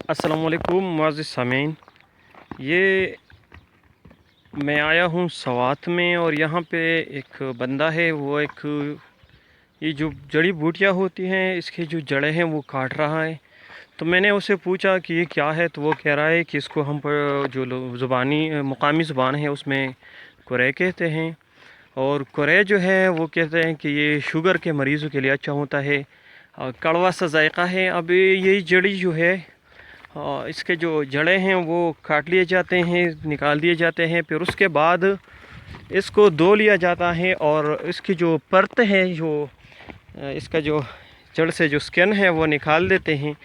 अस्सलाम वालेकुम मुअज़्ज़िज़ सामीन। ये मैं आया हूँ सवात में और यहाँ पे एक बंदा है, वो एक ये जो जड़ी बूटियाँ होती हैं इसकी जो जड़ें हैं वो काट रहा है। तो मैंने उससे पूछा कि ये क्या है, तो वो कह रहा है कि इसको हम जो ज़ुबानी मुकामी ज़ुबान है उसमें कुरै कहते हैं। और कुरै जो है वो कहते हैं कि ये शुगर के मरीज़ों के लिए अच्छा होता है। कड़वा सा जायका है। अब यही जड़ी जो है, इसके जो जड़ें हैं वो काट लिए जाते हैं, निकाल दिए जाते हैं। फिर उसके बाद इसको धो लिया जाता है और इसकी जो परत है, जो इसका जो जड़ से जो स्किन है वो निकाल देते हैं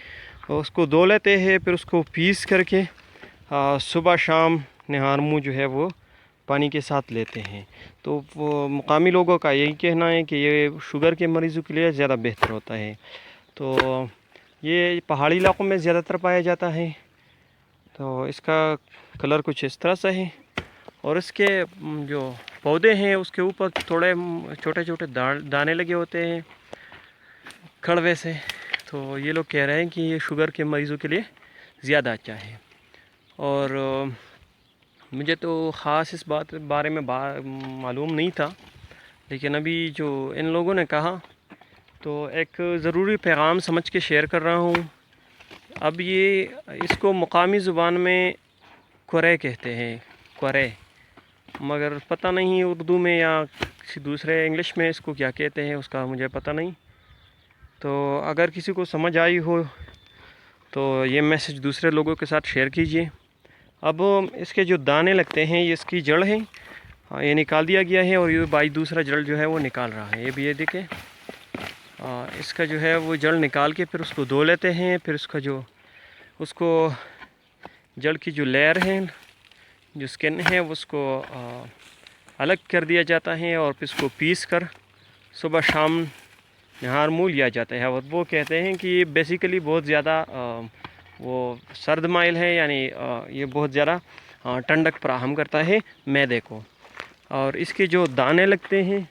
और उसको धो लेते हैं। फिर उसको पीस करके सुबह शाम नहार मुँह जो है वो पानी के साथ लेते हैं। तो वो मुकामी लोगों का यही कहना है कि ये शुगर के मरीज़ों के लिए ज़्यादा बेहतर होता है। तो ये पहाड़ी इलाकों में ज़्यादातर पाया जाता है। तो इसका कलर कुछ इस तरह से है और इसके जो पौधे हैं उसके ऊपर थोड़े छोटे छोटे दाने लगे होते हैं कड़वे से। तो ये लोग कह रहे हैं कि ये शुगर के मरीज़ों के लिए ज़्यादा अच्छा है। और मुझे तो ख़ास इस बात बारे में मालूम नहीं था, लेकिन अभी जो इन लोगों ने कहा तो एक ज़रूरी पैगाम समझ के शेयर कर रहा हूँ। अब ये इसको मुकामी ज़ुबान में कुरै कहते हैं, कुरै, मगर पता नहीं उर्दू में या किसी दूसरे इंग्लिश में इसको क्या कहते हैं उसका मुझे पता नहीं। तो अगर किसी को समझ आई हो तो ये मैसेज दूसरे लोगों के साथ शेयर कीजिए। अब इसके जो दाने लगते हैं ये इसकी जड़ है, ये निकाल दिया गया है और ये भाई दूसरा जड़ जो है वो निकाल रहा है। ये भी ये देखें, इसका जो है वो जड़ निकाल के फिर उसको धो लेते हैं। फिर उसका जो उसको जड़ की जो लेयर है, जो स्किन है, उसको अलग कर दिया जाता है और फिर इसको पीस कर सुबह शाम नहार मुँह लिया जाता है। और वो कहते हैं कि ये बेसिकली बहुत ज़्यादा वो सर्द माइल है, यानी ये बहुत ज़्यादा ठंडक फराहम करता है मैदे को। और इसके जो दाने लगते हैं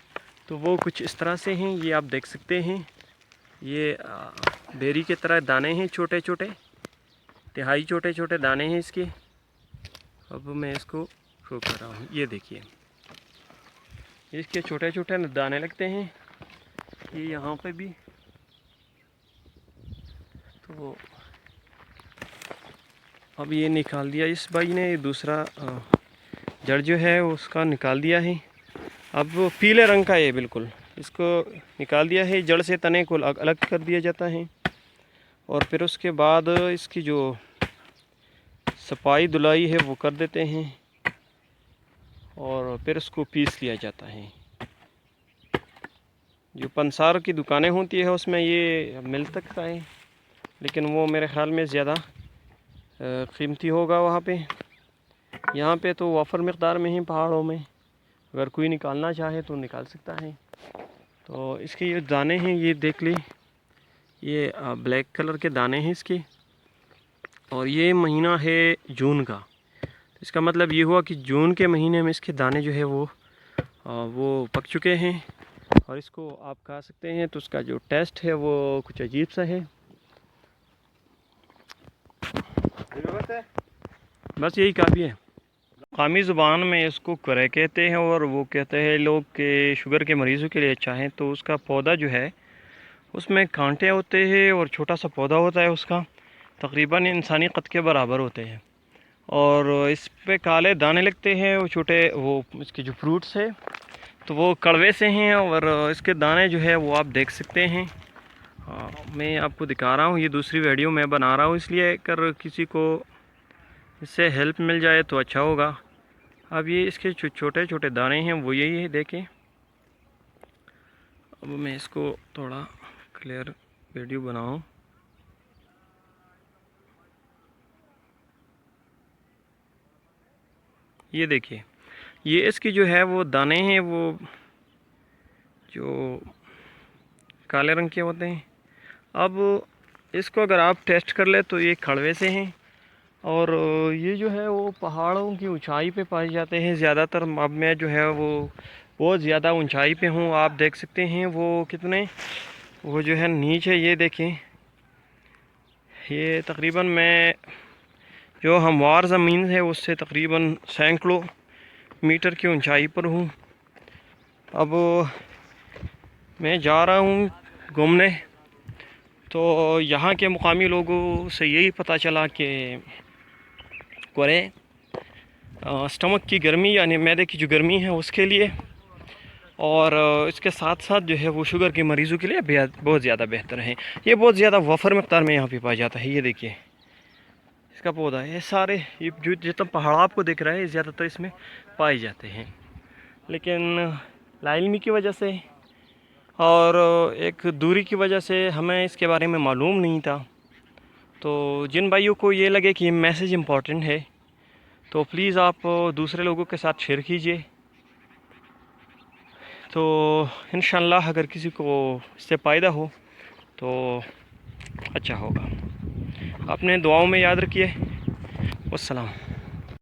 तो वो कुछ इस तरह से हैं, ये आप देख सकते हैं। ये बेरी की तरह दाने हैं, छोटे छोटे, तिहाई छोटे छोटे दाने हैं इसके। अब मैं इसको शो कर रहा हूँ, ये देखिए इसके छोटे छोटे दाने लगते हैं, ये यहाँ पे भी। तो अब ये निकाल दिया इस भाई ने, दूसरा जड़ जो है उसका निकाल दिया है। अब वो पीले रंग का है बिल्कुल, इसको निकाल दिया है, जड़ से तने को अलग कर दिया जाता है। और फिर उसके बाद इसकी जो सफाई धुलाई है वो कर देते हैं और फिर उसको पीस लिया जाता है। जो पंसार की दुकानें होती है उसमें ये मिल सकता है, लेकिन वो मेरे ख़्याल में ज़्यादा कीमती होगा वहाँ पे। यहाँ पे तो वाफर मकदार में ही पहाड़ों में, अगर कोई निकालना चाहे तो निकाल सकता है। तो इसके ये दाने हैं, ये देख ले, ये ब्लैक कलर के दाने हैं इसके। और ये महीना है जून का, तो इसका मतलब ये हुआ कि जून के महीने में इसके दाने जो है वो पक चुके हैं और इसको आप खा सकते हैं। तो उसका जो टेस्ट है वो कुछ अजीब सा है। बस यही काफ़ी है। मकामी ज़ुबान में इसको कुरै कहते हैं और वो कहते हैं लोग कि शुगर के मरीज़ों के लिए अच्छा है। तो उसका पौधा जो है उसमें कांटे होते हैं और छोटा सा पौधा होता है, उसका तकरीबन इंसानी कद के बराबर होते हैं और इस पे काले दाने लगते हैं। वो छोटे, वो इसके जो फ्रूट्स है तो वो कड़वे से हैं और इसके दाने जो है वो आप देख सकते हैं। मैं आपको दिखा रहा हूँ, ये दूसरी वीडियो मैं बना रहा हूँ, इसलिए अगर किसी को इससे हेल्प मिल जाए तो अच्छा होगा। अब ये इसके जो छोटे छोटे दाने हैं वो यही है, देखें। अब मैं इसको थोड़ा क्लियर वीडियो बनाऊँ। ये देखिए, ये इसकी जो है वो दाने हैं वो जो काले रंग के होते हैं। अब इसको अगर आप टेस्ट कर ले तो ये कड़वे से हैं और ये जो है वो पहाड़ों की ऊंचाई पे पाए जाते हैं ज़्यादातर। अब मैं जो है वो बहुत ज़्यादा ऊंचाई पे हूँ, आप देख सकते हैं वो कितने, वो जो है नीचे, ये देखें ये तकरीबन मैं जो हमवार ज़मीन है उससे तकरीबन सैकड़ों मीटर की ऊंचाई पर हूँ। अब मैं जा रहा हूँ घूमने, तो यहाँ के मुकामी लोगों से यही पता चला कि कोरे स्टमक की गर्मी यानी मैदे की जो गर्मी है उसके लिए, और इसके साथ साथ जो है वो शुगर के मरीज़ों के लिए बहुत ज़्यादा बेहतर है। ये बहुत ज़्यादा वफ़र मकदार में यहाँ पे पाया जाता है। ये देखिए इसका पौधा है, ये सारे ये जो जितना पहाड़ आपको दिख रहा है ज़्यादातर इसमें पाए जाते हैं, लेकिन लाइलमी की वजह से और एक दूरी की वजह से हमें इसके बारे में मालूम नहीं था। तो जिन भाइयों को ये लगे कि ये मैसेज इम्पॉर्टेंट है तो प्लीज़ आप दूसरे लोगों के साथ शेयर कीजिए। तो इंशाअल्लाह अगर किसी को इससे फ़ायदा हो तो अच्छा होगा। अपने दुआओं में याद रखिए। वस्सलाम।